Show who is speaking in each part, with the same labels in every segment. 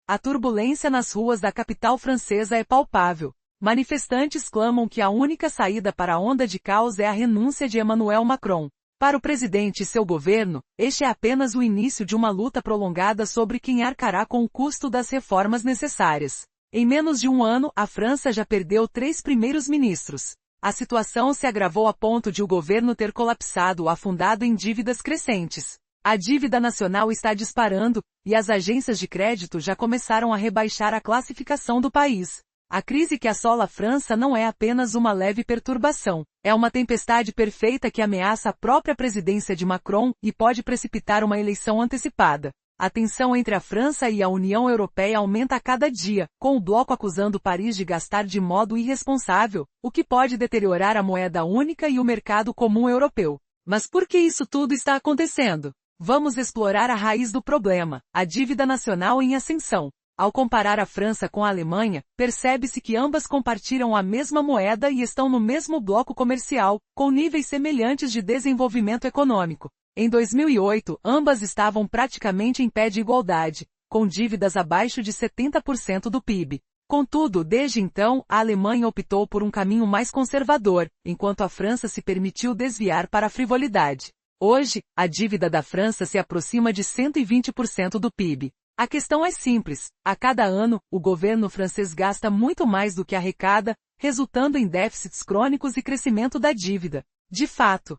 Speaker 1: A turbulência nas ruas da capital francesa é palpável. Manifestantes clamam que a única saída para a onda de caos é a renúncia de Emmanuel Macron. Para o presidente e seu governo, este é apenas o início de uma luta prolongada sobre quem arcará com o custo das reformas necessárias. Em menos de um ano, a França já perdeu 3 primeiros ministros. A situação se agravou a ponto de o governo ter colapsado ou afundado em dívidas crescentes. A dívida nacional está disparando, e as agências de crédito já começaram a rebaixar a classificação do país. A crise que assola a França não é apenas uma leve perturbação, é uma tempestade perfeita que ameaça a própria presidência de Macron e pode precipitar uma eleição antecipada. A tensão entre a França e a União Europeia aumenta a cada dia, com o bloco acusando Paris de gastar de modo irresponsável, o que pode deteriorar a moeda única e o mercado comum europeu. Mas por que isso tudo está acontecendo? Vamos explorar a raiz do problema, a dívida nacional em ascensão. Ao comparar a França com a Alemanha, percebe-se que ambas compartilham a mesma moeda e estão no mesmo bloco comercial, com níveis semelhantes de desenvolvimento econômico. Em 2008, ambas estavam praticamente em pé de igualdade, com dívidas abaixo de 70% do PIB. Contudo, desde então, a Alemanha optou por um caminho mais conservador, enquanto a França se permitiu desviar para a frivolidade. Hoje, a dívida da França se aproxima de 120% do PIB. A questão é simples. A cada ano, o governo francês gasta muito mais do que arrecada, resultando em déficits crônicos e crescimento da dívida. De fato,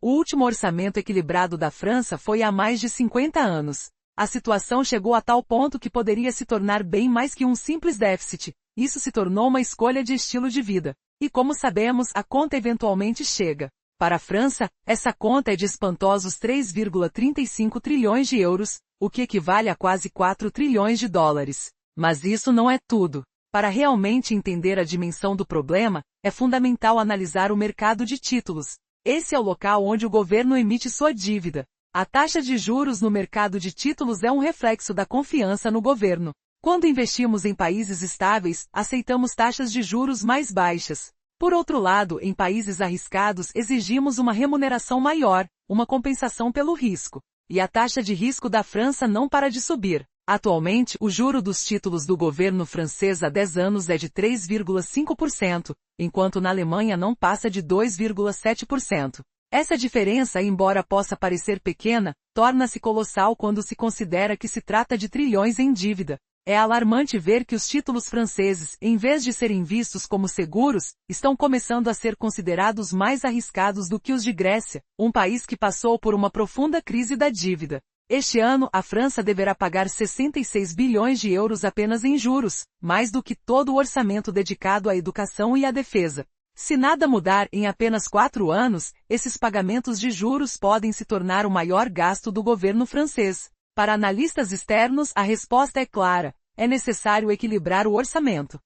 Speaker 1: o último orçamento equilibrado da França foi há mais de 50 anos. A situação chegou a tal ponto que poderia se tornar bem mais que um simples déficit. Isso se tornou uma escolha de estilo de vida. E como sabemos, a conta eventualmente chega. Para a França, essa conta é de espantosos 3,35 trilhões de euros, o que equivale a quase 4 trilhões de dólares. Mas isso não é tudo. Para realmente entender a dimensão do problema, é fundamental analisar o mercado de títulos. Esse é o local onde o governo emite sua dívida. A taxa de juros no mercado de títulos é um reflexo da confiança no governo. Quando investimos em países estáveis, aceitamos taxas de juros mais baixas. Por outro lado, em países arriscados exigimos uma remuneração maior, uma compensação pelo risco. E a taxa de risco da França não para de subir. Atualmente, o juro dos títulos do governo francês há 10 anos é de 3,5%, enquanto na Alemanha não passa de 2,7%. Essa diferença, embora possa parecer pequena, torna-se colossal quando se considera que se trata de trilhões em dívida. É alarmante ver que os títulos franceses, em vez de serem vistos como seguros, estão começando a ser considerados mais arriscados do que os de Grécia, um país que passou por uma profunda crise da dívida. Este ano, a França deverá pagar 66 bilhões de euros apenas em juros, mais do que todo o orçamento dedicado à educação e à defesa. Se nada mudar em apenas 4 anos, esses pagamentos de juros podem se tornar o maior gasto do governo francês. Para analistas externos, a resposta é clara. É necessário equilibrar o orçamento.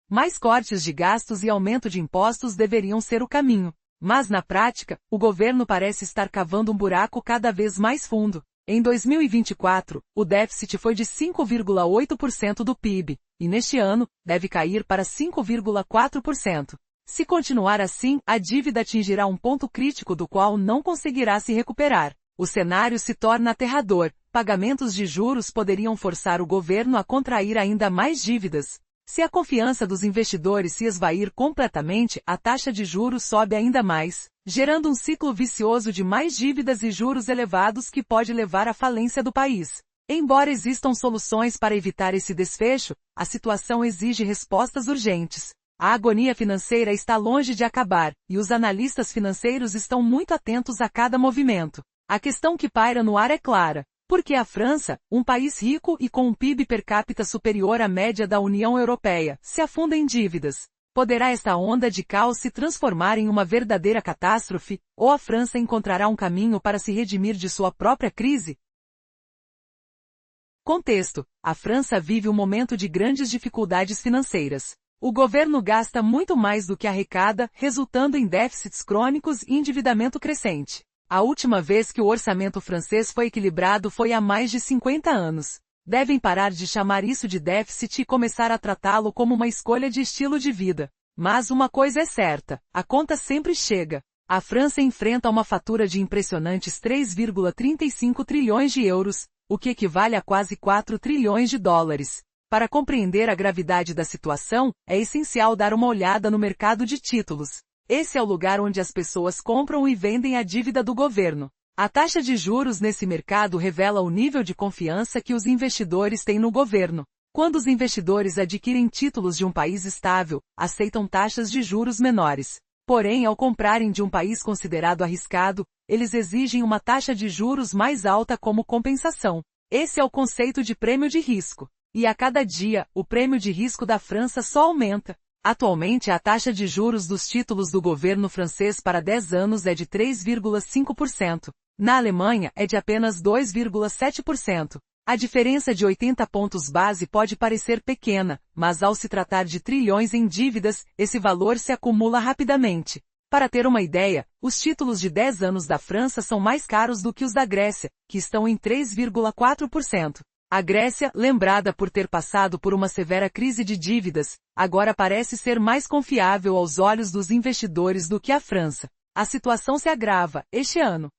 Speaker 1: Mais cortes de gastos e aumento de impostos deveriam ser o caminho. Mas na prática, o governo parece estar cavando um buraco cada vez mais fundo. Em 2024, o déficit foi de 5,8% do PIB, e neste ano, deve cair para 5,4%. Se continuar assim, a dívida atingirá um ponto crítico do qual não conseguirá se recuperar. O cenário se torna aterrador. Pagamentos de juros poderiam forçar o governo a contrair ainda mais dívidas. Se a confiança dos investidores se esvair completamente, a taxa de juros sobe ainda mais, gerando um ciclo vicioso de mais dívidas e juros elevados que pode levar à falência do país. Embora existam soluções para evitar esse desfecho, a situação exige respostas urgentes. A agonia financeira está longe de acabar, e os analistas financeiros estão muito atentos a cada movimento. A questão que paira no ar é clara. Por que a França, um país rico e com um PIB per capita superior à média da União Europeia, se afunda em dívidas? Poderá esta onda de caos se transformar em uma verdadeira catástrofe, ou a França encontrará um caminho para se redimir de sua própria crise? Contexto: a França vive um momento de grandes dificuldades financeiras. O governo gasta muito mais do que arrecada, resultando em déficits crônicos e endividamento crescente. A última vez que o orçamento francês foi equilibrado foi há mais de 50 anos. Devem parar de chamar isso de déficit e começar a tratá-lo como uma escolha de estilo de vida. Mas uma coisa é certa, a conta sempre chega. A França enfrenta uma fatura de impressionantes 3,35 trilhões de euros, o que equivale a quase 4 trilhões de dólares. Para compreender a gravidade da situação, é essencial dar uma olhada no mercado de títulos. Esse é o lugar onde as pessoas compram e vendem a dívida do governo. A taxa de juros nesse mercado revela o nível de confiança que os investidores têm no governo. Quando os investidores adquirem títulos de um país estável, aceitam taxas de juros menores. Porém, ao comprarem de um país considerado arriscado, eles exigem uma taxa de juros mais alta como compensação. Esse é o conceito de prêmio de risco. E a cada dia, o prêmio de risco da França só aumenta. Atualmente, a taxa de juros dos títulos do governo francês para 10 anos é de 3,5%. Na Alemanha, é de apenas 2,7%. A diferença de 80 pontos base pode parecer pequena, mas ao se tratar de trilhões em dívidas, esse valor se acumula rapidamente. Para ter uma ideia, os títulos de 10 anos da França são mais caros do que os da Grécia, que estão em 3,4%. A Grécia, lembrada por ter passado por uma severa crise de dívidas, agora parece ser mais confiável aos olhos dos investidores do que a França. A situação se agrava, este ano.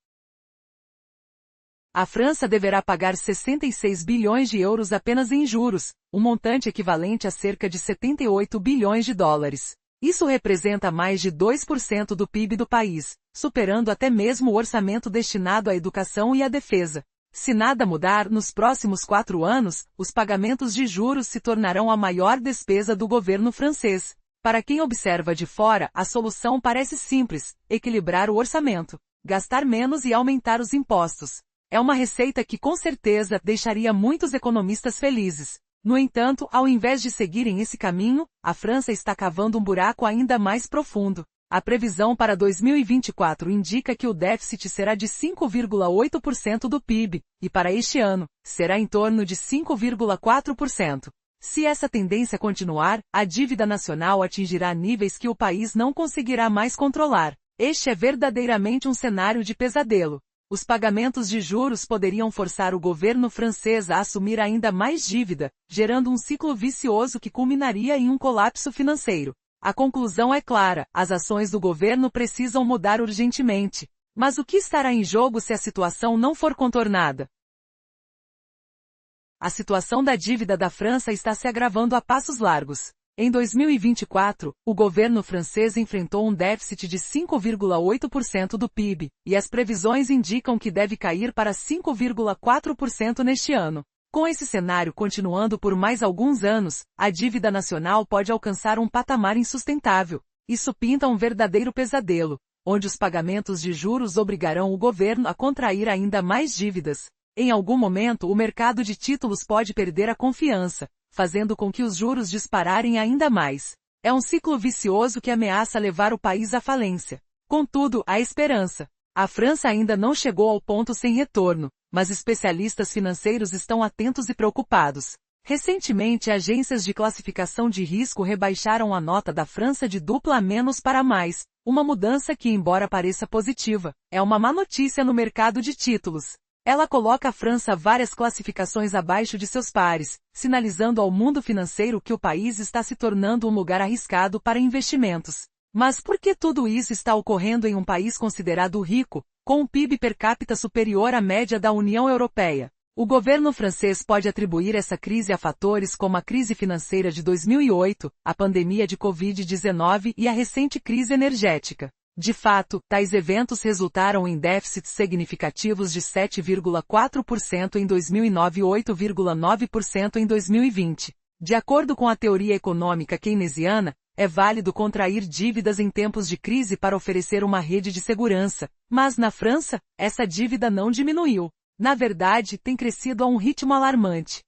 Speaker 1: A França deverá pagar 66 bilhões de euros apenas em juros, um montante equivalente a cerca de 78 bilhões de dólares. Isso representa mais de 2% do PIB do país, superando até mesmo o orçamento destinado à educação e à defesa. Se nada mudar nos próximos 4 anos, os pagamentos de juros se tornarão a maior despesa do governo francês. Para quem observa de fora, a solução parece simples: equilibrar o orçamento, gastar menos e aumentar os impostos. É uma receita que com certeza deixaria muitos economistas felizes. No entanto, ao invés de seguirem esse caminho, a França está cavando um buraco ainda mais profundo. A previsão para 2024 indica que o déficit será de 5,8% do PIB, e para este ano, será em torno de 5,4%. Se essa tendência continuar, a dívida nacional atingirá níveis que o país não conseguirá mais controlar. Este é verdadeiramente um cenário de pesadelo. Os pagamentos de juros poderiam forçar o governo francês a assumir ainda mais dívida, gerando um ciclo vicioso que culminaria em um colapso financeiro. A conclusão é clara: as ações do governo precisam mudar urgentemente. Mas o que estará em jogo se a situação não for contornada? A situação da dívida da França está se agravando a passos largos. Em 2024, o governo francês enfrentou um déficit de 5,8% do PIB, e as previsões indicam que deve cair para 5,4% neste ano. Com esse cenário continuando por mais alguns anos, a dívida nacional pode alcançar um patamar insustentável. Isso pinta um verdadeiro pesadelo, onde os pagamentos de juros obrigarão o governo a contrair ainda mais dívidas. Em algum momento, o mercado de títulos pode perder a confiança, fazendo com que os juros dispararem ainda mais. É um ciclo vicioso que ameaça levar o país à falência. Contudo, há esperança. A França ainda não chegou ao ponto sem retorno, mas especialistas financeiros estão atentos e preocupados. Recentemente, agências de classificação de risco rebaixaram a nota da França de dupla a menos para mais, uma mudança que, embora pareça positiva, é uma má notícia no mercado de títulos. Ela coloca a França várias classificações abaixo de seus pares, sinalizando ao mundo financeiro que o país está se tornando um lugar arriscado para investimentos. Mas por que tudo isso está ocorrendo em um país considerado rico, com um PIB per capita superior à média da União Europeia? O governo francês pode atribuir essa crise a fatores como a crise financeira de 2008, a pandemia de Covid-19 e a recente crise energética. De fato, tais eventos resultaram em déficits significativos de 7,4% em 2009 e 8,9% em 2020. De acordo com a teoria econômica keynesiana, é válido contrair dívidas em tempos de crise para oferecer uma rede de segurança. Mas na França, essa dívida não diminuiu. Na verdade, tem crescido a um ritmo alarmante.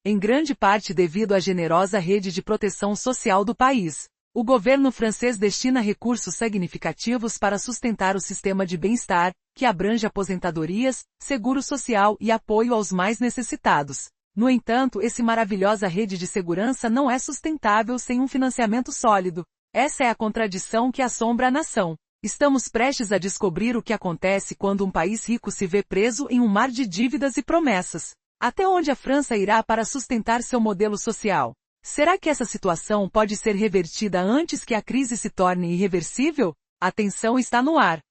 Speaker 1: Em grande parte devido à generosa rede de proteção social do país. O governo francês destina recursos significativos para sustentar o sistema de bem-estar, que abrange aposentadorias, seguro social e apoio aos mais necessitados. No entanto, essa maravilhosa rede de segurança não é sustentável sem um financiamento sólido. Essa é a contradição que assombra a nação. Estamos prestes a descobrir o que acontece quando um país rico se vê preso em um mar de dívidas e promessas. Até onde a França irá para sustentar seu modelo social? Será que essa situação pode ser revertida antes que a crise se torne irreversível? A tensão está no ar.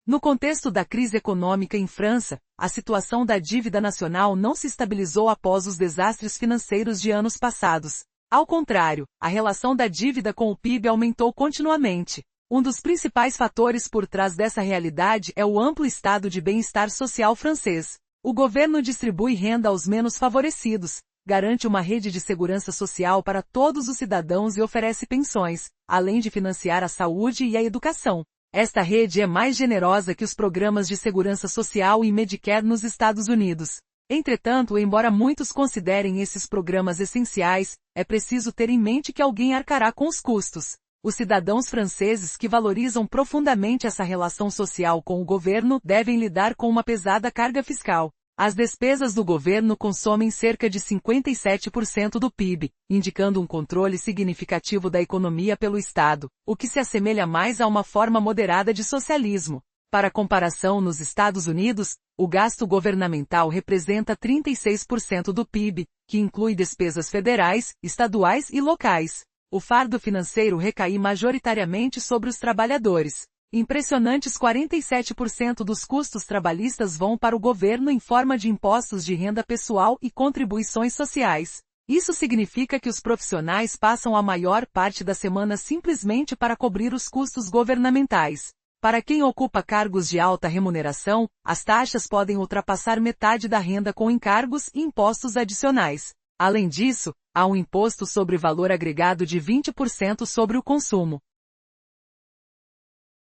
Speaker 1: No contexto da crise econômica em França, a situação da dívida nacional não se estabilizou após os desastres financeiros de anos passados. Ao contrário, a relação da dívida com o PIB aumentou continuamente. Um dos principais fatores por trás dessa realidade é o amplo estado de bem-estar social francês. O governo distribui renda aos menos favorecidos, garante uma rede de segurança social para todos os cidadãos e oferece pensões, além de financiar a saúde e a educação. Esta rede é mais generosa que os programas de segurança social e Medicare nos Estados Unidos. Entretanto, embora muitos considerem esses programas essenciais, é preciso ter em mente que alguém arcará com os custos. Os cidadãos franceses que valorizam profundamente essa relação social com o governo devem lidar com uma pesada carga fiscal. As despesas do governo consomem cerca de 57% do PIB, indicando um controle significativo da economia pelo Estado, o que se assemelha mais a uma forma moderada de socialismo. Para comparação, nos Estados Unidos, o gasto governamental representa 36% do PIB, que inclui despesas federais, estaduais e locais. O fardo financeiro recai majoritariamente sobre os trabalhadores. Impressionantes 47% dos custos trabalhistas vão para o governo em forma de impostos de renda pessoal e contribuições sociais. Isso significa que os profissionais passam a maior parte da semana simplesmente para cobrir os custos governamentais. Para quem ocupa cargos de alta remuneração, as taxas podem ultrapassar metade da renda com encargos e impostos adicionais. Além disso, há um imposto sobre valor agregado de 20% sobre o consumo.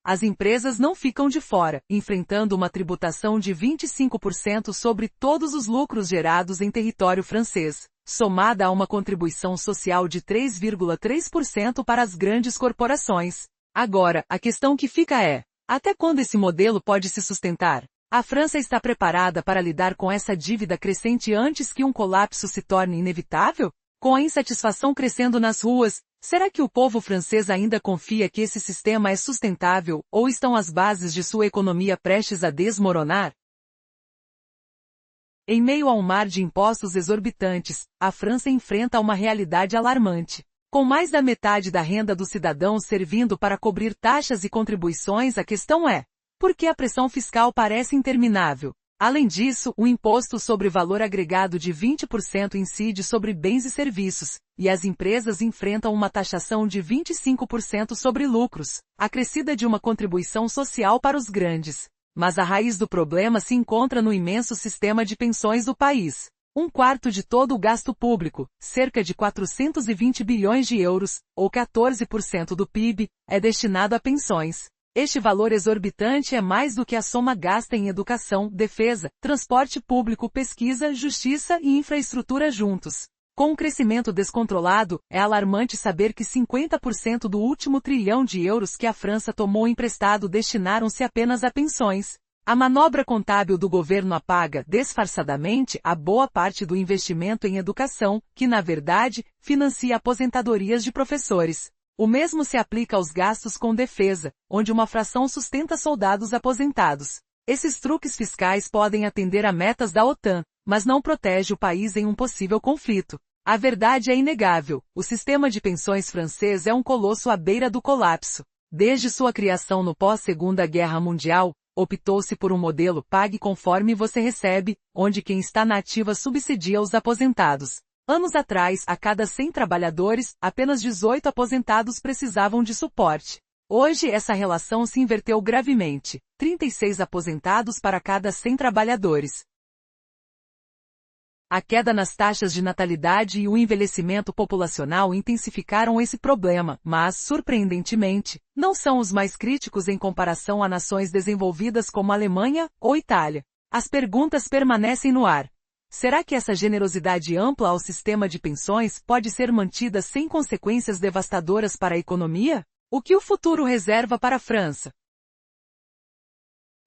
Speaker 1: As empresas não ficam de fora, enfrentando uma tributação de 25% sobre todos os lucros gerados em território francês, somada a uma contribuição social de 3,3% para as grandes corporações. Agora, a questão que fica é: até quando esse modelo pode se sustentar? A França está preparada para lidar com essa dívida crescente antes que um colapso se torne inevitável? Com a insatisfação crescendo nas ruas, será que o povo francês ainda confia que esse sistema é sustentável, ou estão as bases de sua economia prestes a desmoronar? Em meio a um mar de impostos exorbitantes, a França enfrenta uma realidade alarmante. Com mais da metade da renda dos cidadãos servindo para cobrir taxas e contribuições, a questão é: por que a pressão fiscal parece interminável? Além disso, o imposto sobre valor agregado de 20% incide sobre bens e serviços, e as empresas enfrentam uma taxação de 25% sobre lucros, acrescida de uma contribuição social para os grandes. Mas a raiz do problema se encontra no imenso sistema de pensões do país. Um quarto de todo o gasto público, cerca de 420 bilhões de euros, ou 14% do PIB, é destinado a pensões. Este valor exorbitante é mais do que a soma gasta em educação, defesa, transporte público, pesquisa, justiça e infraestrutura juntos. Com um crescimento descontrolado, é alarmante saber que 50% do último trilhão de euros que a França tomou emprestado destinaram-se apenas a pensões. A manobra contábil do governo apaga, disfarçadamente, a boa parte do investimento em educação, que na verdade, financia aposentadorias de professores. O mesmo se aplica aos gastos com defesa, onde uma fração sustenta soldados aposentados. Esses truques fiscais podem atender a metas da OTAN, mas não protege o país em um possível conflito. A verdade é inegável, o sistema de pensões francês é um colosso à beira do colapso. Desde sua criação no pós-Segunda Guerra Mundial, optou-se por um modelo pague conforme você recebe, onde quem está na ativa subsidia os aposentados. Anos atrás, a cada 100 trabalhadores, apenas 18 aposentados precisavam de suporte. Hoje essa relação se inverteu gravemente, 36 aposentados para cada 100 trabalhadores. A queda nas taxas de natalidade e o envelhecimento populacional intensificaram esse problema, mas, surpreendentemente, não são os mais críticos em comparação a nações desenvolvidas como Alemanha ou Itália. As perguntas permanecem no ar. Será que essa generosidade ampla ao sistema de pensões pode ser mantida sem consequências devastadoras para a economia? O que o futuro reserva para a França?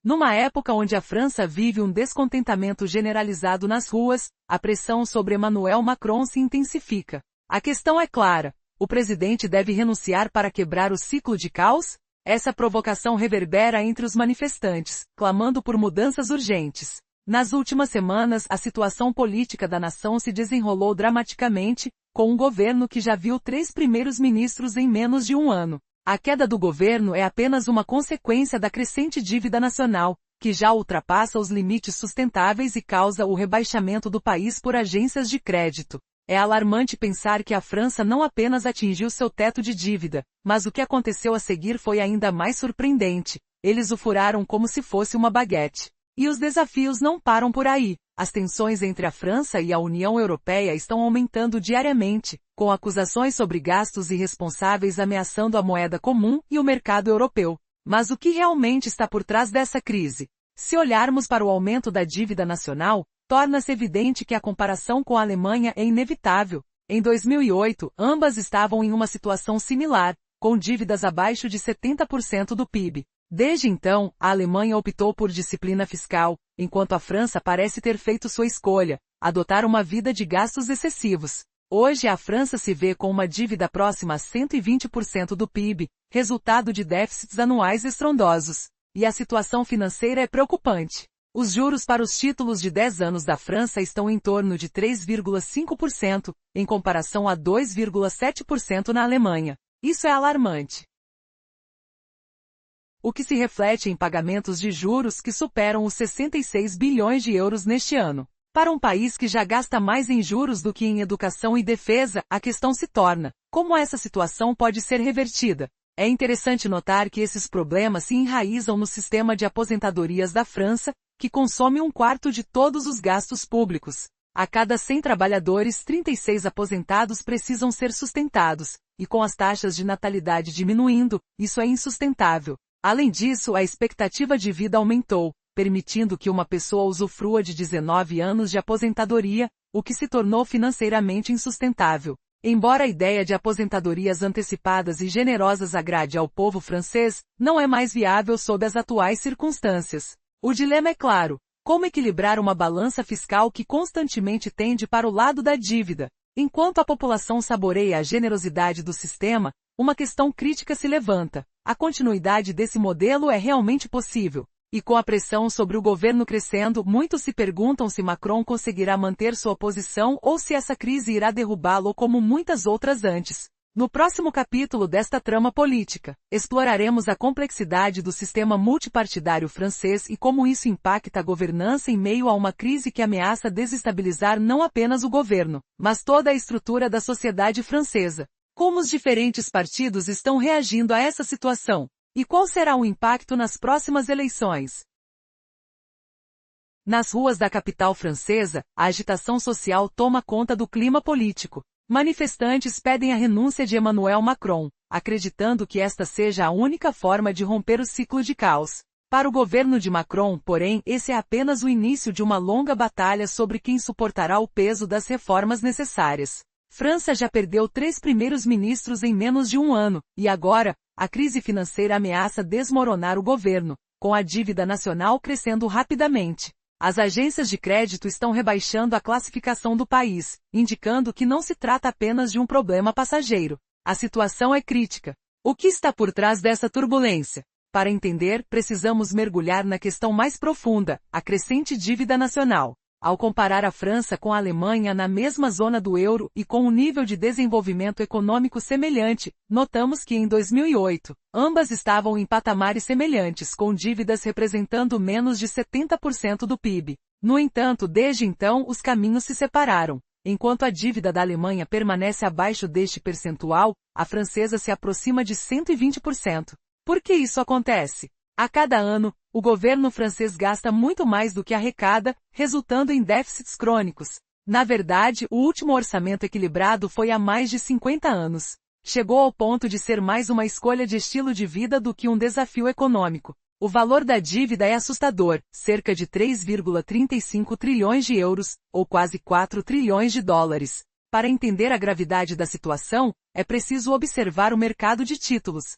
Speaker 1: Numa época onde a França vive um descontentamento generalizado nas ruas, a pressão sobre Emmanuel Macron se intensifica. A questão é clara: o presidente deve renunciar para quebrar o ciclo de caos? Essa provocação reverbera entre os manifestantes, clamando por mudanças urgentes. Nas últimas semanas, a situação política da nação se desenrolou dramaticamente, com um governo que já viu 3 primeiros ministros em menos de um ano. A queda do governo é apenas uma consequência da crescente dívida nacional, que já ultrapassa os limites sustentáveis e causa o rebaixamento do país por agências de crédito. É alarmante pensar que a França não apenas atingiu seu teto de dívida, mas o que aconteceu a seguir foi ainda mais surpreendente. Eles o furaram como se fosse uma baguete. E os desafios não param por aí. As tensões entre a França e a União Europeia estão aumentando diariamente, com acusações sobre gastos irresponsáveis ameaçando a moeda comum e o mercado europeu. Mas o que realmente está por trás dessa crise? Se olharmos para o aumento da dívida nacional, torna-se evidente que a comparação com a Alemanha é inevitável. Em 2008, ambas estavam em uma situação similar, com dívidas abaixo de 70% do PIB. Desde então, a Alemanha optou por disciplina fiscal, enquanto a França parece ter feito sua escolha, adotar uma vida de gastos excessivos. Hoje a França se vê com uma dívida próxima a 120% do PIB, resultado de déficits anuais estrondosos. E a situação financeira é preocupante. Os juros para os títulos de 10 anos da França estão em torno de 3,5%, em comparação a 2,7% na Alemanha. Isso é alarmante. O que se reflete em pagamentos de juros que superam os 66 bilhões de euros neste ano. Para um país que já gasta mais em juros do que em educação e defesa, a questão se torna: como essa situação pode ser revertida? É interessante notar que esses problemas se enraizam no sistema de aposentadorias da França, que consome 1/4 de todos os gastos públicos. A cada 100 trabalhadores, 36 aposentados precisam ser sustentados, e com as taxas de natalidade diminuindo, isso é insustentável. Além disso, a expectativa de vida aumentou, permitindo que uma pessoa usufrua de 19 anos de aposentadoria, o que se tornou financeiramente insustentável. Embora a ideia de aposentadorias antecipadas e generosas agrade ao povo francês, não é mais viável sob as atuais circunstâncias. O dilema é claro: como equilibrar uma balança fiscal que constantemente tende para o lado da dívida? Enquanto a população saboreia a generosidade do sistema, uma questão crítica se levanta: a continuidade desse modelo é realmente possível? E com a pressão sobre o governo crescendo, muitos se perguntam se Macron conseguirá manter sua posição ou se essa crise irá derrubá-lo como muitas outras antes. No próximo capítulo desta trama política, exploraremos a complexidade do sistema multipartidário francês e como isso impacta a governança em meio a uma crise que ameaça desestabilizar não apenas o governo, mas toda a estrutura da sociedade francesa. Como os diferentes partidos estão reagindo a essa situação? E qual será o impacto nas próximas eleições? Nas ruas da capital francesa, a agitação social toma conta do clima político. Manifestantes pedem a renúncia de Emmanuel Macron, acreditando que esta seja a única forma de romper o ciclo de caos. Para o governo de Macron, porém, esse é apenas o início de uma longa batalha sobre quem suportará o peso das reformas necessárias. França já perdeu 3 primeiros ministros em menos de um ano, e agora, a crise financeira ameaça desmoronar o governo, com a dívida nacional crescendo rapidamente. As agências de crédito estão rebaixando a classificação do país, indicando que não se trata apenas de um problema passageiro. A situação é crítica. O que está por trás dessa turbulência? Para entender, precisamos mergulhar na questão mais profunda, a crescente dívida nacional. Ao comparar a França com a Alemanha na mesma zona do euro e com um nível de desenvolvimento econômico semelhante, notamos que em 2008, ambas estavam em patamares semelhantes, com dívidas representando menos de 70% do PIB. No entanto, desde então, os caminhos se separaram. Enquanto a dívida da Alemanha permanece abaixo deste percentual, a francesa se aproxima de 120%. Por que isso acontece? A cada ano, o governo francês gasta muito mais do que arrecada, resultando em déficits crônicos. Na verdade, o último orçamento equilibrado foi há mais de 50 anos. Chegou ao ponto de ser mais uma escolha de estilo de vida do que um desafio econômico. O valor da dívida é assustador, cerca de 3,35 trilhões de euros, ou quase 4 trilhões de dólares. Para entender a gravidade da situação, é preciso observar o mercado de títulos.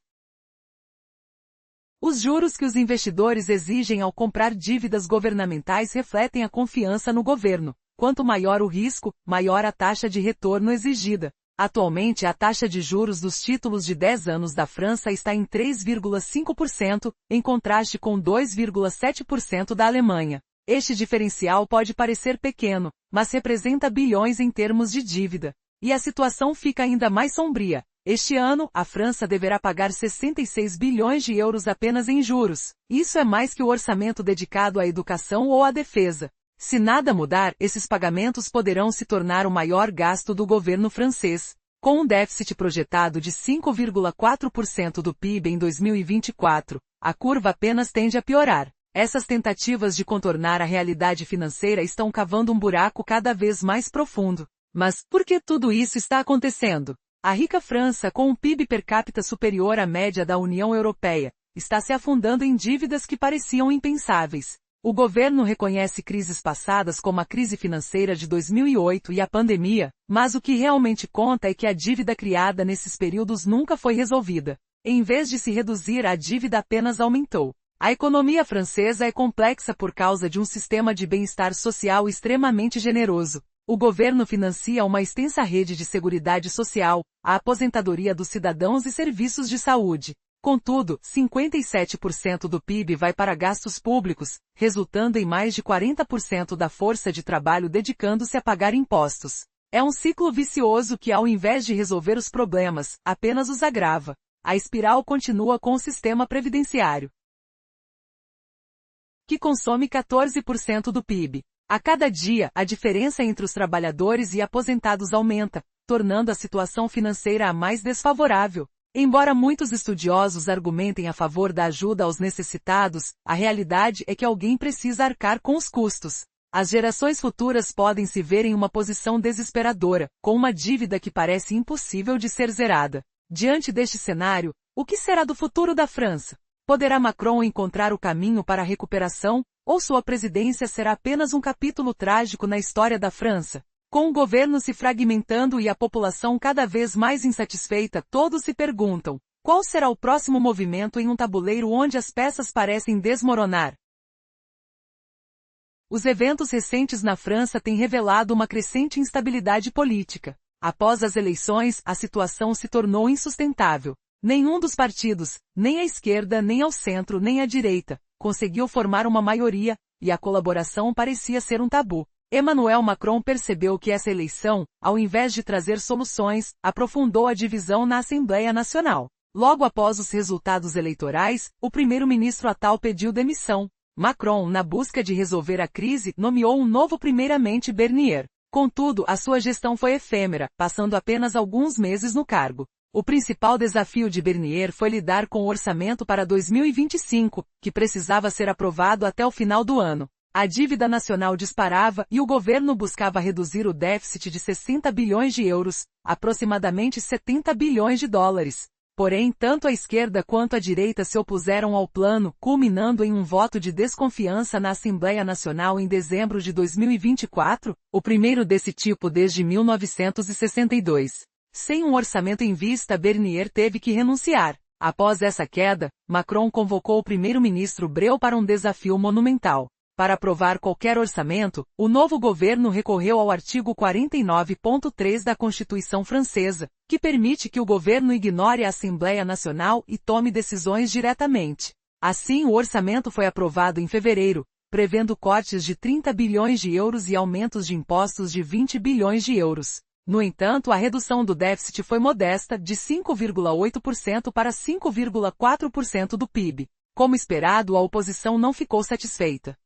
Speaker 1: Os juros que os investidores exigem ao comprar dívidas governamentais refletem a confiança no governo. Quanto maior o risco, maior a taxa de retorno exigida. Atualmente a taxa de juros dos títulos de 10 anos da França está em 3,5%, em contraste com 2,7% da Alemanha. Este diferencial pode parecer pequeno, mas representa bilhões em termos de dívida. E a situação fica ainda mais sombria. Este ano, a França deverá pagar 66 bilhões de euros apenas em juros. Isso é mais que o orçamento dedicado à educação ou à defesa. Se nada mudar, esses pagamentos poderão se tornar o maior gasto do governo francês. Com um déficit projetado de 5,4% do PIB em 2024, a curva apenas tende a piorar. Essas tentativas de contornar a realidade financeira estão cavando um buraco cada vez mais profundo. Mas, por que tudo isso está acontecendo? A rica França, com um PIB per capita superior à média da União Europeia, está se afundando em dívidas que pareciam impensáveis. O governo reconhece crises passadas como a crise financeira de 2008 e a pandemia, mas o que realmente conta é que a dívida criada nesses períodos nunca foi resolvida. Em vez de se reduzir, a dívida apenas aumentou. A economia francesa é complexa por causa de um sistema de bem-estar social extremamente generoso. O governo financia uma extensa rede de seguridade social, a aposentadoria dos cidadãos e serviços de saúde. Contudo, 57% do PIB vai para gastos públicos, resultando em mais de 40% da força de trabalho dedicando-se a pagar impostos. É um ciclo vicioso que, ao invés de resolver os problemas, apenas os agrava. A espiral continua com o sistema previdenciário, que consome 14% do PIB. A cada dia, a diferença entre os trabalhadores e aposentados aumenta, tornando a situação financeira a mais desfavorável. Embora muitos estudiosos argumentem a favor da ajuda aos necessitados, a realidade é que alguém precisa arcar com os custos. As gerações futuras podem se ver em uma posição desesperadora, com uma dívida que parece impossível de ser zerada. Diante deste cenário, o que será do futuro da França? Poderá Macron encontrar o caminho para a recuperação, ou sua presidência será apenas um capítulo trágico na história da França? Com o governo se fragmentando e a população cada vez mais insatisfeita, todos se perguntam: qual será o próximo movimento em um tabuleiro onde as peças parecem desmoronar? Os eventos recentes na França têm revelado uma crescente instabilidade política. Após as eleições, a situação se tornou insustentável. Nenhum dos partidos, nem a esquerda, nem ao centro, nem a direita, conseguiu formar uma maioria, e a colaboração parecia ser um tabu. Emmanuel Macron percebeu que essa eleição, ao invés de trazer soluções, aprofundou a divisão na Assembleia Nacional. Logo após os resultados eleitorais, o primeiro-ministro atual pediu demissão. Macron, na busca de resolver a crise, nomeou um novo primeiramente Bernier. Contudo, a sua gestão foi efêmera, passando apenas alguns meses no cargo. O principal desafio de Bernier foi lidar com o orçamento para 2025, que precisava ser aprovado até o final do ano. A dívida nacional disparava e o governo buscava reduzir o déficit de 60 bilhões de euros, aproximadamente 70 bilhões de dólares. Porém, tanto a esquerda quanto a direita se opuseram ao plano, culminando em um voto de desconfiança na Assembleia Nacional em dezembro de 2024, o primeiro desse tipo desde 1962. Sem um orçamento em vista, Bernier teve que renunciar. Após essa queda, Macron convocou o primeiro-ministro Breu para um desafio monumental. Para aprovar qualquer orçamento, o novo governo recorreu ao artigo 49.3 da Constituição Francesa, que permite que o governo ignore a Assembleia Nacional e tome decisões diretamente. Assim, o orçamento foi aprovado em fevereiro, prevendo cortes de 30 bilhões de euros e aumentos de impostos de 20 bilhões de euros. No entanto, a redução do déficit foi modesta, de 5,8% para 5,4% do PIB. Como esperado, a oposição não ficou satisfeita.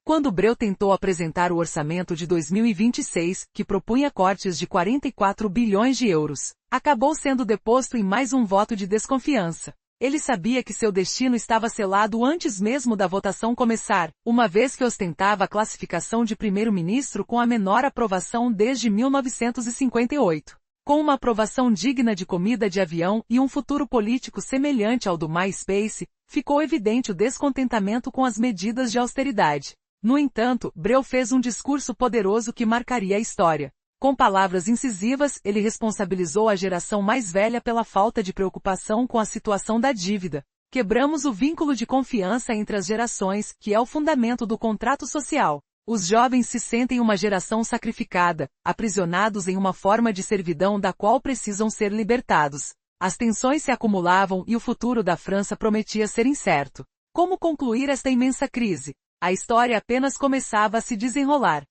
Speaker 1: Quando Breu tentou apresentar o orçamento de 2026, que propunha cortes de 44 bilhões de euros, acabou sendo deposto em mais um voto de desconfiança. Ele sabia que seu destino estava selado antes mesmo da votação começar, uma vez que ostentava a classificação de primeiro-ministro com a menor aprovação desde 1958. Com uma aprovação digna de comida de avião e um futuro político semelhante ao do MySpace, ficou evidente o descontentamento com as medidas de austeridade. No entanto, Breu fez um discurso poderoso que marcaria a história. Com palavras incisivas, ele responsabilizou a geração mais velha pela falta de preocupação com a situação da dívida. Quebramos o vínculo de confiança entre as gerações, que é o fundamento do contrato social. Os jovens se sentem uma geração sacrificada, aprisionados em uma forma de servidão da qual precisam ser libertados. As tensões se acumulavam e o futuro da França prometia ser incerto. Como concluir esta imensa crise? A história apenas começava a se desenrolar.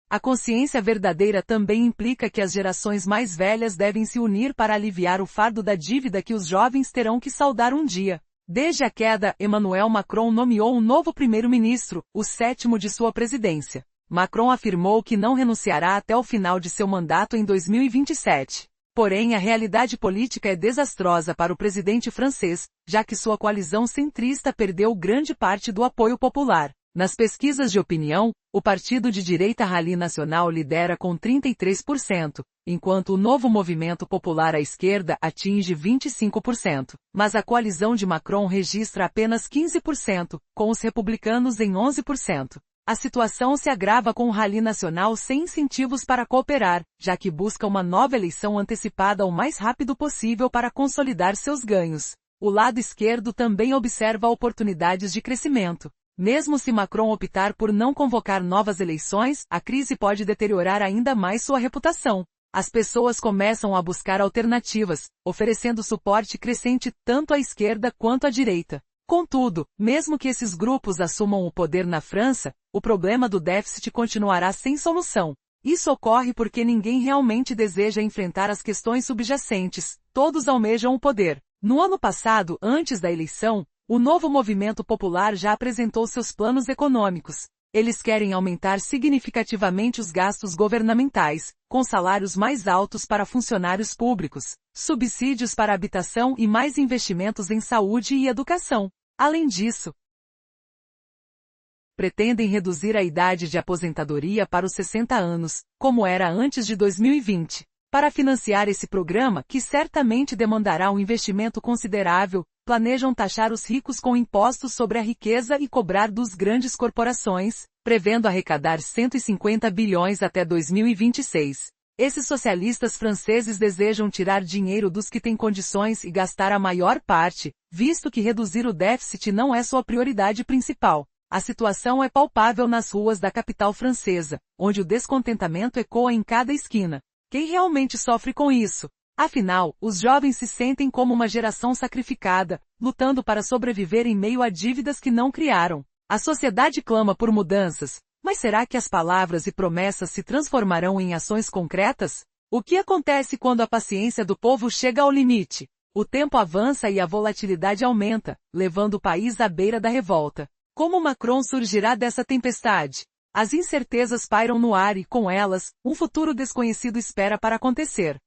Speaker 1: A consciência verdadeira também implica que as gerações mais velhas devem se unir para aliviar o fardo da dívida que os jovens terão que saldar um dia. Desde a queda, Emmanuel Macron nomeou um novo primeiro-ministro, o 7º de sua presidência. Macron afirmou que não renunciará até o final de seu mandato em 2027. Porém, a realidade política é desastrosa para o presidente francês, já que sua coalizão centrista perdeu grande parte do apoio popular. Nas pesquisas de opinião, o partido de direita Rally Nacional lidera com 33%, enquanto o novo movimento popular à esquerda atinge 25%. Mas a coalizão de Macron registra apenas 15%, com os republicanos em 11%. A situação se agrava com o Rally Nacional sem incentivos para cooperar, já que busca uma nova eleição antecipada o mais rápido possível para consolidar seus ganhos. O lado esquerdo também observa oportunidades de crescimento. Mesmo se Macron optar por não convocar novas eleições, a crise pode deteriorar ainda mais sua reputação. As pessoas começam a buscar alternativas, oferecendo suporte crescente tanto à esquerda quanto à direita. Contudo, mesmo que esses grupos assumam o poder na França, o problema do déficit continuará sem solução. Isso ocorre porque ninguém realmente deseja enfrentar as questões subjacentes, todos almejam o poder. No ano passado, antes da eleição, o novo movimento popular já apresentou seus planos econômicos. Eles querem aumentar significativamente os gastos governamentais, com salários mais altos para funcionários públicos, subsídios para habitação e mais investimentos em saúde e educação. Além disso, pretendem reduzir a idade de aposentadoria para os 60 anos, como era antes de 2020. Para financiar esse programa, que certamente demandará um investimento considerável, planejam taxar os ricos com impostos sobre a riqueza e cobrar dos grandes corporações, prevendo arrecadar 150 bilhões até 2026. Esses socialistas franceses desejam tirar dinheiro dos que têm condições e gastar a maior parte, visto que reduzir o déficit não é sua prioridade principal. A situação é palpável nas ruas da capital francesa, onde o descontentamento ecoa em cada esquina. Quem realmente sofre com isso? Afinal, os jovens se sentem como uma geração sacrificada, lutando para sobreviver em meio a dívidas que não criaram. A sociedade clama por mudanças, mas será que as palavras e promessas se transformarão em ações concretas? O que acontece quando a paciência do povo chega ao limite? O tempo avança e a volatilidade aumenta, levando o país à beira da revolta. Como Macron surgirá dessa tempestade? As incertezas pairam no ar e, com elas, um futuro desconhecido espera para acontecer.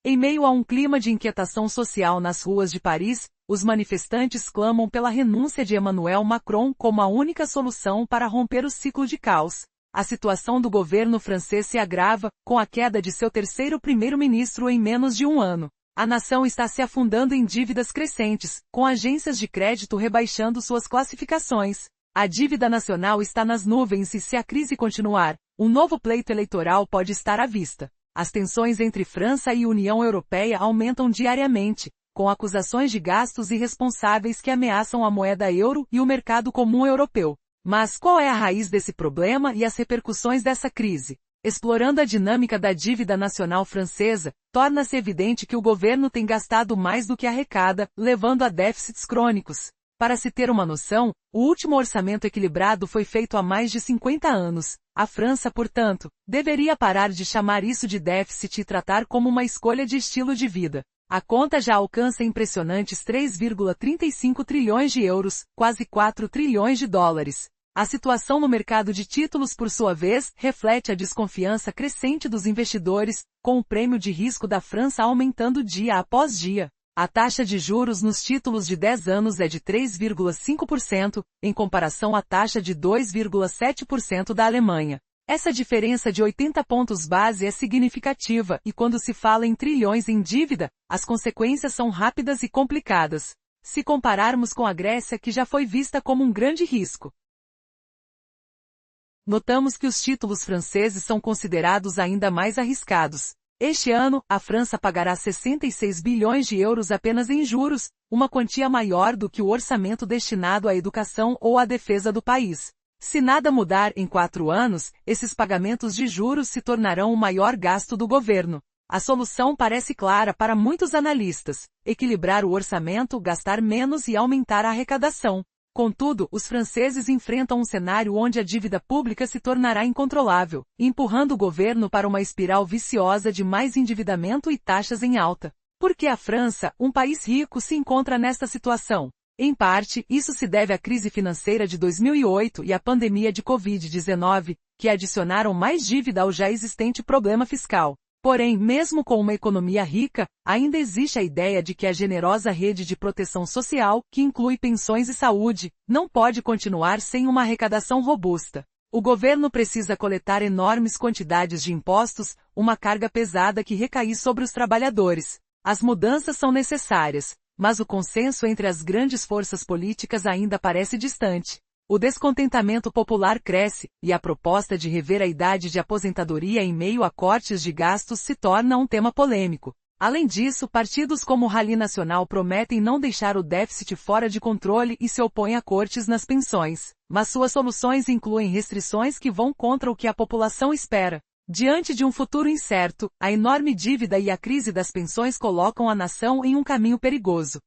Speaker 1: Em meio a um clima de inquietação social nas ruas de Paris, os manifestantes clamam pela renúncia de Emmanuel Macron como a única solução para romper o ciclo de caos. A situação do governo francês se agrava, com a queda de seu terceiro primeiro-ministro em menos de um ano. A nação está se afundando em dívidas crescentes, com agências de crédito rebaixando suas classificações. A dívida nacional está nas nuvens e se a crise continuar, um novo pleito eleitoral pode estar à vista. As tensões entre França e União Europeia aumentam diariamente, com acusações de gastos irresponsáveis que ameaçam a moeda euro e o mercado comum europeu. Mas qual é a raiz desse problema e as repercussões dessa crise? Explorando a dinâmica da dívida nacional francesa, torna-se evidente que o governo tem gastado mais do que arrecada, levando a déficits crônicos. Para se ter uma noção, o último orçamento equilibrado foi feito há mais de 50 anos. A França, portanto, deveria parar de chamar isso de déficit e tratar como uma escolha de estilo de vida. A conta já alcança impressionantes 3,35 trilhões de euros, quase 4 trilhões de dólares. A situação no mercado de títulos, por sua vez, reflete a desconfiança crescente dos investidores, com o prêmio de risco da França aumentando dia após dia. A taxa de juros nos títulos de 10 anos é de 3,5%, em comparação à taxa de 2,7% da Alemanha. Essa diferença de 80 pontos base é significativa e quando se fala em trilhões em dívida, as consequências são rápidas e complicadas. Se compararmos com a Grécia, que já foi vista como um grande risco, notamos que os títulos franceses são considerados ainda mais arriscados. Este ano, a França pagará 66 bilhões de euros apenas em juros, uma quantia maior do que o orçamento destinado à educação ou à defesa do país. Se nada mudar em 4 anos, esses pagamentos de juros se tornarão o maior gasto do governo. A solução parece clara para muitos analistas: equilibrar o orçamento, gastar menos e aumentar a arrecadação. Contudo, os franceses enfrentam um cenário onde a dívida pública se tornará incontrolável, empurrando o governo para uma espiral viciosa de mais endividamento e taxas em alta. Por que a França, um país rico, se encontra nesta situação? Em parte, isso se deve à crise financeira de 2008 e à pandemia de Covid-19, que adicionaram mais dívida ao já existente problema fiscal. Porém, mesmo com uma economia rica, ainda existe a ideia de que a generosa rede de proteção social, que inclui pensões e saúde, não pode continuar sem uma arrecadação robusta. O governo precisa coletar enormes quantidades de impostos, uma carga pesada que recai sobre os trabalhadores. As mudanças são necessárias, mas o consenso entre as grandes forças políticas ainda parece distante. O descontentamento popular cresce, e a proposta de rever a idade de aposentadoria em meio a cortes de gastos se torna um tema polêmico. Além disso, partidos como o Rally Nacional prometem não deixar o déficit fora de controle e se opõem a cortes nas pensões, mas suas soluções incluem restrições que vão contra o que a população espera. Diante de um futuro incerto, a enorme dívida e a crise das pensões colocam a nação em um caminho perigoso.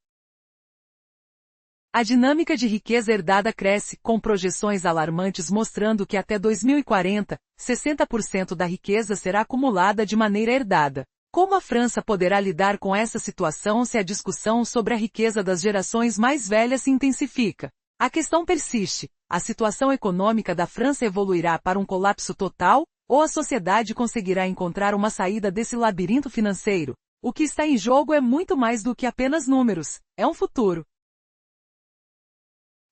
Speaker 1: A dinâmica de riqueza herdada cresce, com projeções alarmantes mostrando que até 2040, 60% da riqueza será acumulada de maneira herdada. Como a França poderá lidar com essa situação se a discussão sobre a riqueza das gerações mais velhas se intensifica? A questão persiste. A situação econômica da França evoluirá para um colapso total, ou a sociedade conseguirá encontrar uma saída desse labirinto financeiro? O que está em jogo é muito mais do que apenas números. É um futuro.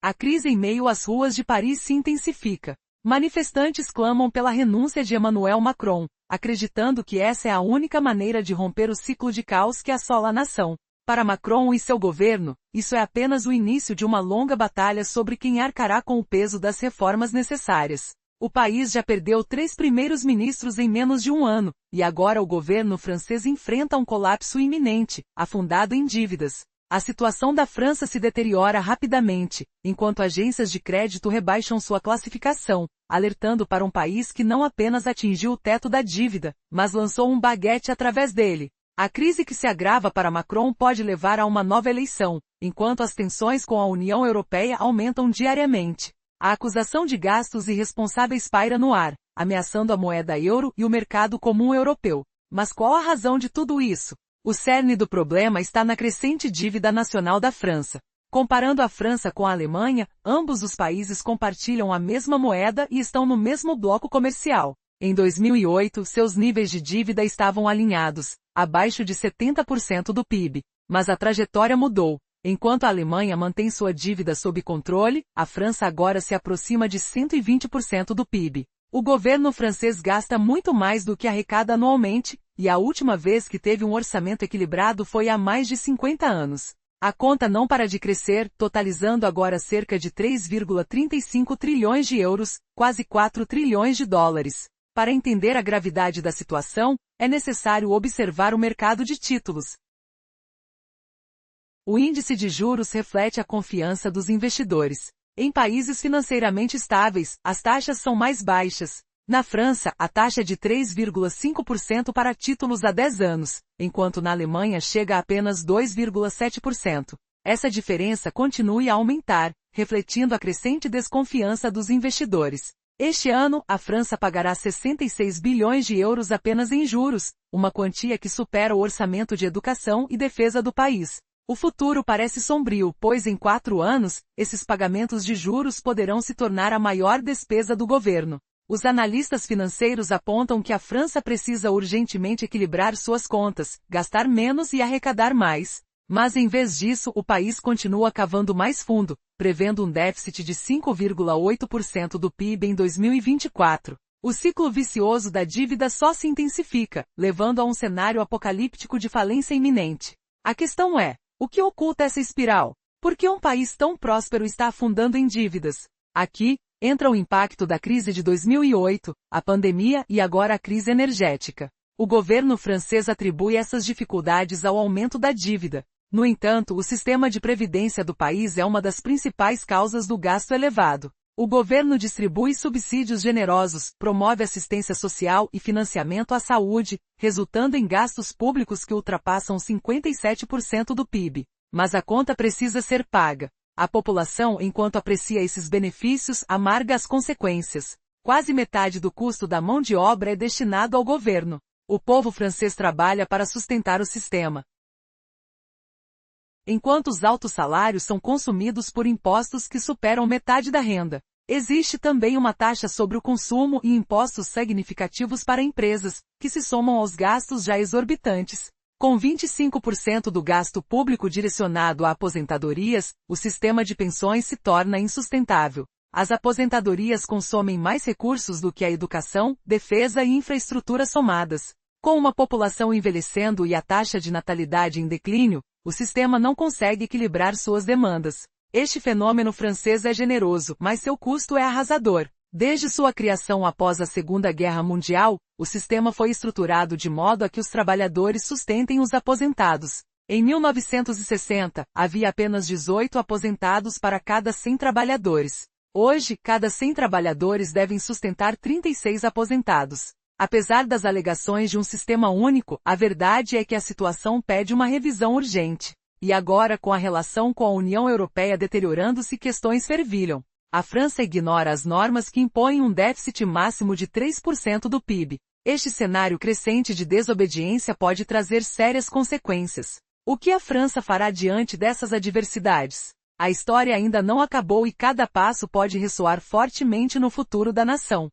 Speaker 1: A crise em meio às ruas de Paris se intensifica. Manifestantes clamam pela renúncia de Emmanuel Macron, acreditando que essa é a única maneira de romper o ciclo de caos que assola a nação. Para Macron e seu governo, isso é apenas o início de uma longa batalha sobre quem arcará com o peso das reformas necessárias. O país já perdeu 3 primeiros ministros em menos de um ano, e agora o governo francês enfrenta um colapso iminente, afundado em dívidas. A situação da França se deteriora rapidamente, enquanto agências de crédito rebaixam sua classificação, alertando para um país que não apenas atingiu o teto da dívida, mas lançou um baguete através dele. A crise que se agrava para Macron pode levar a uma nova eleição, enquanto as tensões com a União Europeia aumentam diariamente. A acusação de gastos irresponsáveis paira no ar, ameaçando a moeda euro e o mercado comum europeu. Mas qual a razão de tudo isso? O cerne do problema está na crescente dívida nacional da França. Comparando a França com a Alemanha, ambos os países compartilham a mesma moeda e estão no mesmo bloco comercial. Em 2008, seus níveis de dívida estavam alinhados, abaixo de 70% do PIB. Mas a trajetória mudou. Enquanto a Alemanha mantém sua dívida sob controle, a França agora se aproxima de 120% do PIB. O governo francês gasta muito mais do que arrecada anualmente, e a última vez que teve um orçamento equilibrado foi há mais de 50 anos. A conta não para de crescer, totalizando agora cerca de 3,35 trilhões de euros, quase 4 trilhões de dólares. Para entender a gravidade da situação, é necessário observar o mercado de títulos. O índice de juros reflete a confiança dos investidores. Em países financeiramente estáveis, as taxas são mais baixas. Na França, a taxa é de 3,5% para títulos a 10 anos, enquanto na Alemanha chega a apenas 2,7%. Essa diferença continua a aumentar, refletindo a crescente desconfiança dos investidores. Este ano, a França pagará 66 bilhões de euros apenas em juros, uma quantia que supera o orçamento de educação e defesa do país. O futuro parece sombrio, pois em 4 anos, esses pagamentos de juros poderão se tornar a maior despesa do governo. Os analistas financeiros apontam que a França precisa urgentemente equilibrar suas contas, gastar menos e arrecadar mais. Mas em vez disso, o país continua cavando mais fundo, prevendo um déficit de 5,8% do PIB em 2024. O ciclo vicioso da dívida só se intensifica, levando a um cenário apocalíptico de falência iminente. A questão é: o que oculta essa espiral? Por que um país tão próspero está afundando em dívidas? Aqui entra o impacto da crise de 2008, a pandemia e agora a crise energética. O governo francês atribui essas dificuldades ao aumento da dívida. No entanto, o sistema de previdência do país é uma das principais causas do gasto elevado. O governo distribui subsídios generosos, promove assistência social e financiamento à saúde, resultando em gastos públicos que ultrapassam 57% do PIB. Mas a conta precisa ser paga. A população, enquanto aprecia esses benefícios, amarga as consequências. Quase metade do custo da mão de obra é destinado ao governo. O povo francês trabalha para sustentar o sistema, enquanto os altos salários são consumidos por impostos que superam metade da renda. Existe também uma taxa sobre o consumo e impostos significativos para empresas, que se somam aos gastos já exorbitantes. Com 25% do gasto público direcionado a aposentadorias, o sistema de pensões se torna insustentável. As aposentadorias consomem mais recursos do que a educação, defesa e infraestrutura somadas. Com uma população envelhecendo e a taxa de natalidade em declínio, o sistema não consegue equilibrar suas demandas. Este fenômeno francês é generoso, mas seu custo é arrasador. Desde sua criação após a Segunda Guerra Mundial, o sistema foi estruturado de modo a que os trabalhadores sustentem os aposentados. Em 1960, havia apenas 18 aposentados para cada 100 trabalhadores. Hoje, cada 100 trabalhadores devem sustentar 36 aposentados. Apesar das alegações de um sistema único, a verdade é que a situação pede uma revisão urgente. E agora, com a relação com a União Europeia deteriorando-se, questões fervilham. A França ignora as normas que impõem um déficit máximo de 3% do PIB. Este cenário crescente de desobediência pode trazer sérias consequências. O que a França fará diante dessas adversidades? A história ainda não acabou e cada passo pode ressoar fortemente no futuro da nação.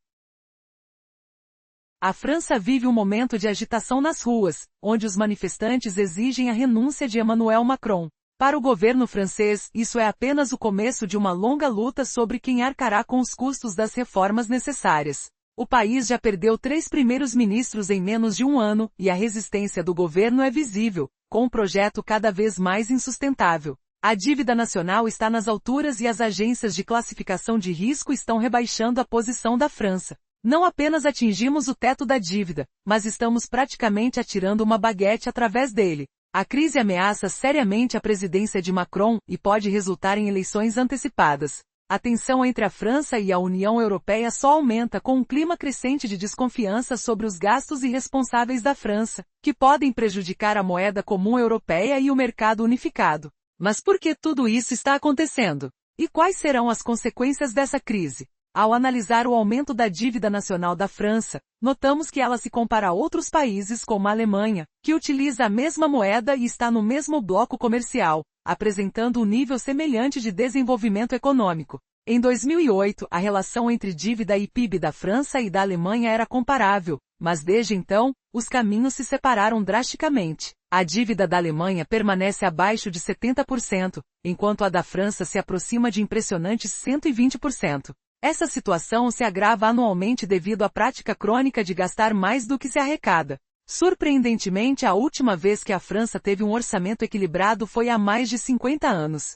Speaker 1: A França vive um momento de agitação nas ruas, onde os manifestantes exigem a renúncia de Emmanuel Macron. Para o governo francês, isso é apenas o começo de uma longa luta sobre quem arcará com os custos das reformas necessárias. O país já perdeu 3 primeiros ministros em menos de um ano, e a resistência do governo é visível, com um projeto cada vez mais insustentável. A dívida nacional está nas alturas e as agências de classificação de risco estão rebaixando a posição da França. Não apenas atingimos o teto da dívida, mas estamos praticamente atirando uma baguete através dele. A crise ameaça seriamente a presidência de Macron e pode resultar em eleições antecipadas. A tensão entre a França e a União Europeia só aumenta com um clima crescente de desconfiança sobre os gastos irresponsáveis da França, que podem prejudicar a moeda comum europeia e o mercado unificado. Mas por que tudo isso está acontecendo? E quais serão as consequências dessa crise? Ao analisar o aumento da dívida nacional da França, notamos que ela se compara a outros países como a Alemanha, que utiliza a mesma moeda e está no mesmo bloco comercial, apresentando um nível semelhante de desenvolvimento econômico. Em 2008, a relação entre dívida e PIB da França e da Alemanha era comparável, mas desde então, os caminhos se separaram drasticamente. A dívida da Alemanha permanece abaixo de 70%, enquanto a da França se aproxima de impressionantes 120%. Essa situação se agrava anualmente devido à prática crônica de gastar mais do que se arrecada. Surpreendentemente, a última vez que a França teve um orçamento equilibrado foi há mais de 50 anos.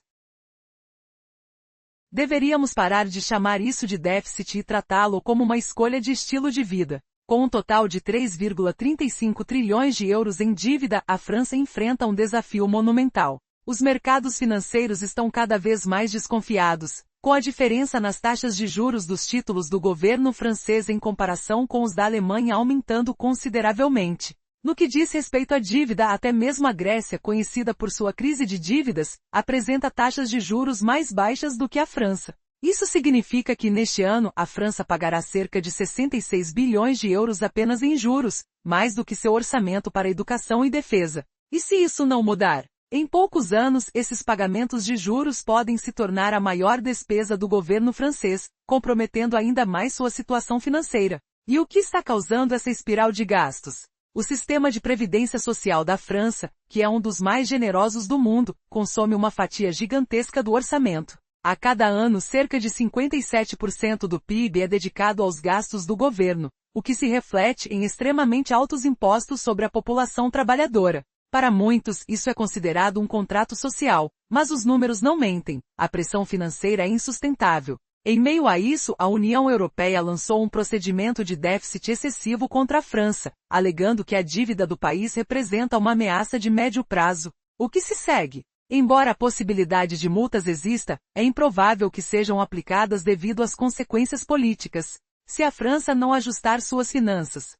Speaker 1: Deveríamos parar de chamar isso de déficit e tratá-lo como uma escolha de estilo de vida. Com um total de 3,35 trilhões de euros em dívida, a França enfrenta um desafio monumental. Os mercados financeiros estão cada vez mais desconfiados, com a diferença nas taxas de juros dos títulos do governo francês em comparação com os da Alemanha aumentando consideravelmente. No que diz respeito à dívida, até mesmo a Grécia, conhecida por sua crise de dívidas, apresenta taxas de juros mais baixas do que a França. Isso significa que neste ano, a França pagará cerca de 66 bilhões de euros apenas em juros, mais do que seu orçamento para educação e defesa. E se isso não mudar? Em poucos anos, esses pagamentos de juros podem se tornar a maior despesa do governo francês, comprometendo ainda mais sua situação financeira. E o que está causando essa espiral de gastos? O sistema de previdência social da França, que é um dos mais generosos do mundo, consome uma fatia gigantesca do orçamento. A cada ano, cerca de 57% do PIB é dedicado aos gastos do governo, o que se reflete em extremamente altos impostos sobre a população trabalhadora. Para muitos, isso é considerado um contrato social, mas os números não mentem. A pressão financeira é insustentável. Em meio a isso, a União Europeia lançou um procedimento de déficit excessivo contra a França, alegando que a dívida do país representa uma ameaça de médio prazo. O que se segue? Embora a possibilidade de multas exista, é improvável que sejam aplicadas devido às consequências políticas. Se a França não ajustar suas finanças,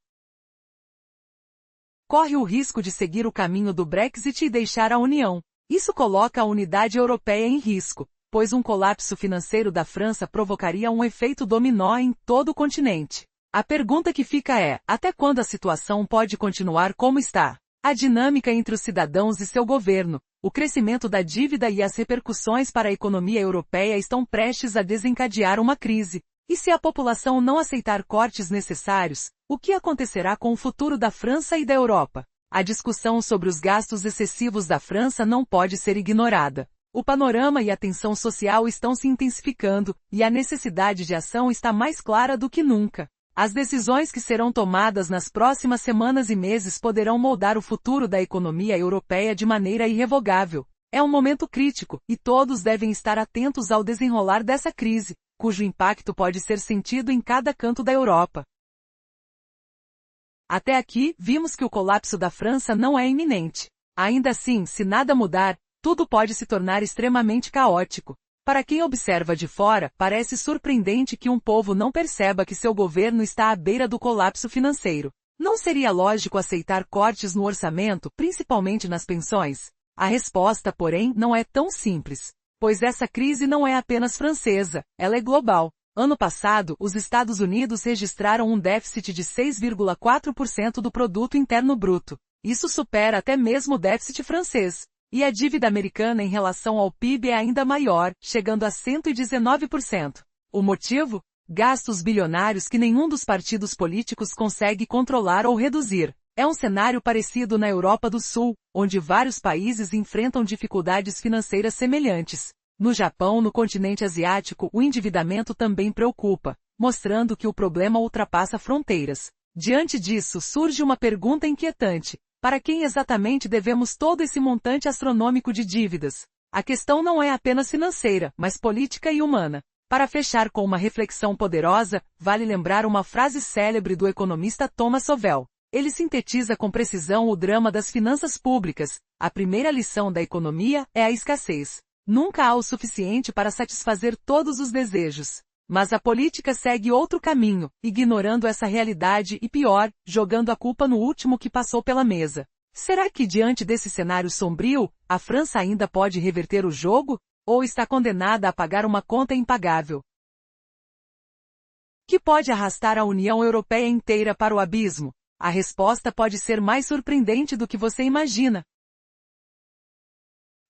Speaker 1: corre o risco de seguir o caminho do Brexit e deixar a União. Isso coloca a unidade europeia em risco. pois um colapso financeiro da França provocaria um efeito dominó em todo o continente. A pergunta que fica é, até quando a situação pode continuar como está? A dinâmica entre os cidadãos e seu governo, o crescimento da dívida e as repercussões para a economia europeia estão prestes a desencadear uma crise. E se a população não aceitar cortes necessários, o que acontecerá com o futuro da França e da Europa? A discussão sobre os gastos excessivos da França não pode ser ignorada. O panorama e a tensão social estão se intensificando, e a necessidade de ação está mais clara do que nunca. As decisões que serão tomadas nas próximas semanas e meses poderão moldar o futuro da economia europeia de maneira irrevogável. É um momento crítico, e todos devem estar atentos ao desenrolar dessa crise, cujo impacto pode ser sentido em cada canto da Europa. Até aqui, vimos que o colapso da França não é iminente. Ainda assim, se nada mudar, tudo pode se tornar extremamente caótico. Para quem observa de fora, parece surpreendente que um povo não perceba que seu governo está à beira do colapso financeiro. Não seria lógico aceitar cortes no orçamento, principalmente nas pensões? A resposta, porém, não é tão simples. Pois essa crise não é apenas francesa, ela é global. Ano passado, os Estados Unidos registraram um déficit de 6,4% do produto interno bruto. Isso supera até mesmo o déficit francês. E a dívida americana em relação ao PIB é ainda maior, chegando a 119%. O motivo? Gastos bilionários que nenhum dos partidos políticos consegue controlar ou reduzir. É um cenário parecido na Europa do Sul, onde vários países enfrentam dificuldades financeiras semelhantes. No Japão, no continente asiático, o endividamento também preocupa, mostrando que o problema ultrapassa fronteiras. Diante disso, surge uma pergunta inquietante. Para quem exatamente devemos todo esse montante astronômico de dívidas? A questão não é apenas financeira, mas política e humana. Para fechar com uma reflexão poderosa, vale lembrar uma frase célebre do economista Thomas Sowell. Ele sintetiza com precisão o drama das finanças públicas. A primeira lição da economia é a escassez. Nunca há o suficiente para satisfazer todos os desejos. Mas a política segue outro caminho, ignorando essa realidade e pior, jogando a culpa no último que passou pela mesa. Será que diante desse cenário sombrio, a França ainda pode reverter o jogo? Ou está condenada a pagar uma conta impagável? Que pode arrastar a União Europeia inteira para o abismo? A resposta pode ser mais surpreendente do que você imagina.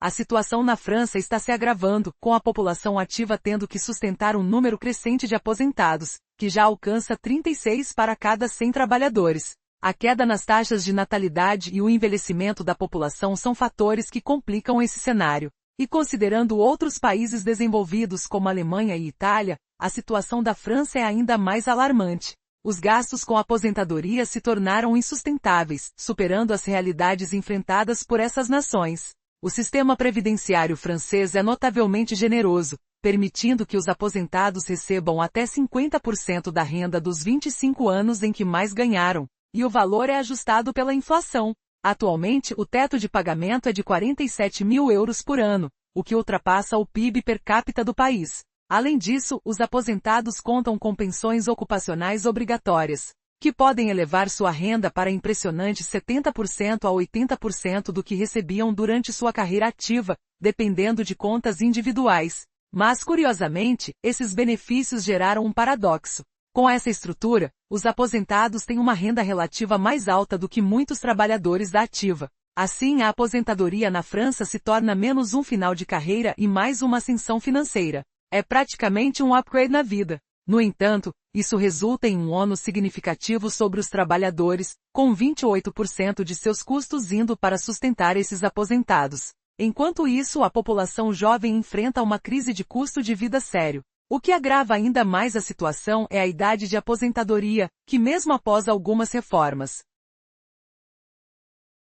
Speaker 1: A situação na França está se agravando, com a população ativa tendo que sustentar um número crescente de aposentados, que já alcança 36 para cada 100 trabalhadores. A queda nas taxas de natalidade e o envelhecimento da população são fatores que complicam esse cenário. E considerando outros países desenvolvidos como Alemanha e Itália, a situação da França é ainda mais alarmante. Os gastos com aposentadoria se tornaram insustentáveis, superando as realidades enfrentadas por essas nações. O sistema previdenciário francês é notavelmente generoso, permitindo que os aposentados recebam até 50% da renda dos 25 anos em que mais ganharam, e o valor é ajustado pela inflação. Atualmente, o teto de pagamento é de 47 mil euros por ano, o que ultrapassa o PIB per capita do país. Além disso, os aposentados contam com pensões ocupacionais obrigatórias, que podem elevar sua renda para impressionantes 70% a 80% do que recebiam durante sua carreira ativa, dependendo de contas individuais. Mas, curiosamente, esses benefícios geraram um paradoxo. Com essa estrutura, os aposentados têm uma renda relativa mais alta do que muitos trabalhadores da ativa. Assim, a aposentadoria na França se torna menos um final de carreira e mais uma ascensão financeira. É praticamente um upgrade na vida. No entanto, isso resulta em um ônus significativo sobre os trabalhadores, com 28% de seus custos indo para sustentar esses aposentados. Enquanto isso, a população jovem enfrenta uma crise de custo de vida sério. O que agrava ainda mais a situação é a idade de aposentadoria, que mesmo após algumas reformas,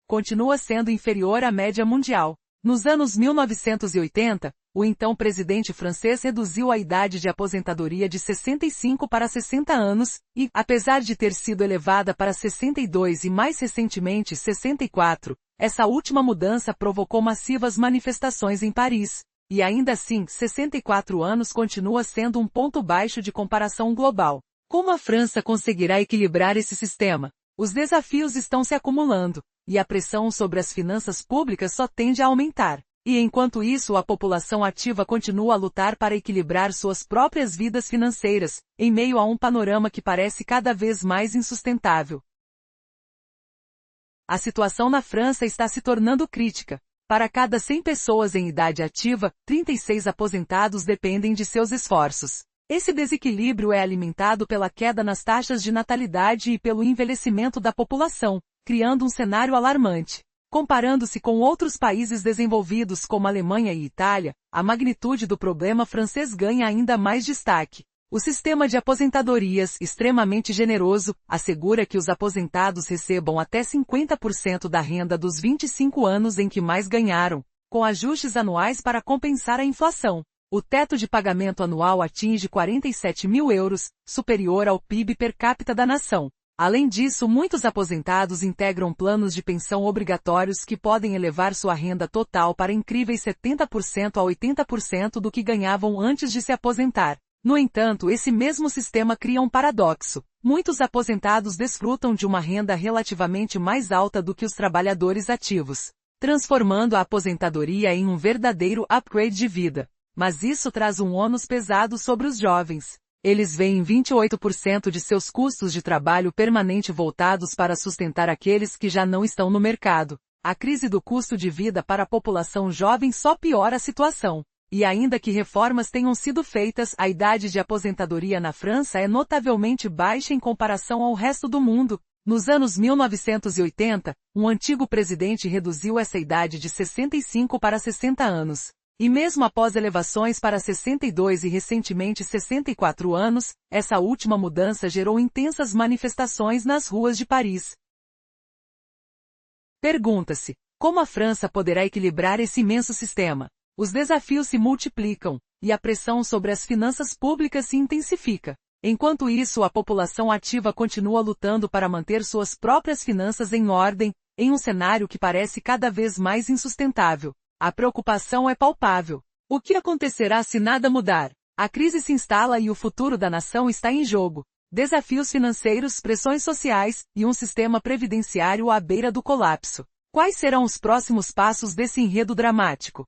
Speaker 1: continua sendo inferior à média mundial. Nos anos 1980, o então presidente francês reduziu a idade de aposentadoria de 65 para 60 anos, e, apesar de ter sido elevada para 62 e mais recentemente 64, essa última mudança provocou massivas manifestações em Paris. E ainda assim, 64 anos continua sendo um ponto baixo de comparação global. Como a França conseguirá equilibrar esse sistema? Os desafios estão se acumulando, e a pressão sobre as finanças públicas só tende a aumentar. E enquanto isso, a população ativa continua a lutar para equilibrar suas próprias vidas financeiras, em meio a um panorama que parece cada vez mais insustentável. A situação na França está se tornando crítica. Para cada 100 pessoas em idade ativa, 36 aposentados dependem de seus esforços. Esse desequilíbrio é alimentado pela queda nas taxas de natalidade e pelo envelhecimento da população, criando um cenário alarmante. Comparando-se com outros países desenvolvidos como Alemanha e Itália, a magnitude do problema francês ganha ainda mais destaque. O sistema de aposentadorias, extremamente generoso, assegura que os aposentados recebam até 50% da renda dos 25 anos em que mais ganharam, com ajustes anuais para compensar a inflação. O teto de pagamento anual atinge 47 mil euros, superior ao PIB per capita da nação. Além disso, muitos aposentados integram planos de pensão obrigatórios que podem elevar sua renda total para incríveis 70% a 80% do que ganhavam antes de se aposentar. No entanto, esse mesmo sistema cria um paradoxo. Muitos aposentados desfrutam de uma renda relativamente mais alta do que os trabalhadores ativos, transformando a aposentadoria em um verdadeiro upgrade de vida. Mas isso traz um ônus pesado sobre os jovens. Eles veem 28% de seus custos de trabalho permanente voltados para sustentar aqueles que já não estão no mercado. A crise do custo de vida para a população jovem só piora a situação. E ainda que reformas tenham sido feitas, a idade de aposentadoria na França é notavelmente baixa em comparação ao resto do mundo. Nos anos 1980, um antigo presidente reduziu essa idade de 65 para 60 anos. E mesmo após elevações para 62 e recentemente 64 anos, essa última mudança gerou intensas manifestações nas ruas de Paris. Pergunta-se, como a França poderá equilibrar esse imenso sistema? Os desafios se multiplicam, e a pressão sobre as finanças públicas se intensifica. Enquanto isso, a população ativa continua lutando para manter suas próprias finanças em ordem, em um cenário que parece cada vez mais insustentável. A preocupação é palpável. O que acontecerá se nada mudar? A crise se instala e o futuro da nação está em jogo. Desafios financeiros, pressões sociais, e um sistema previdenciário à beira do colapso. Quais serão os próximos passos desse enredo dramático?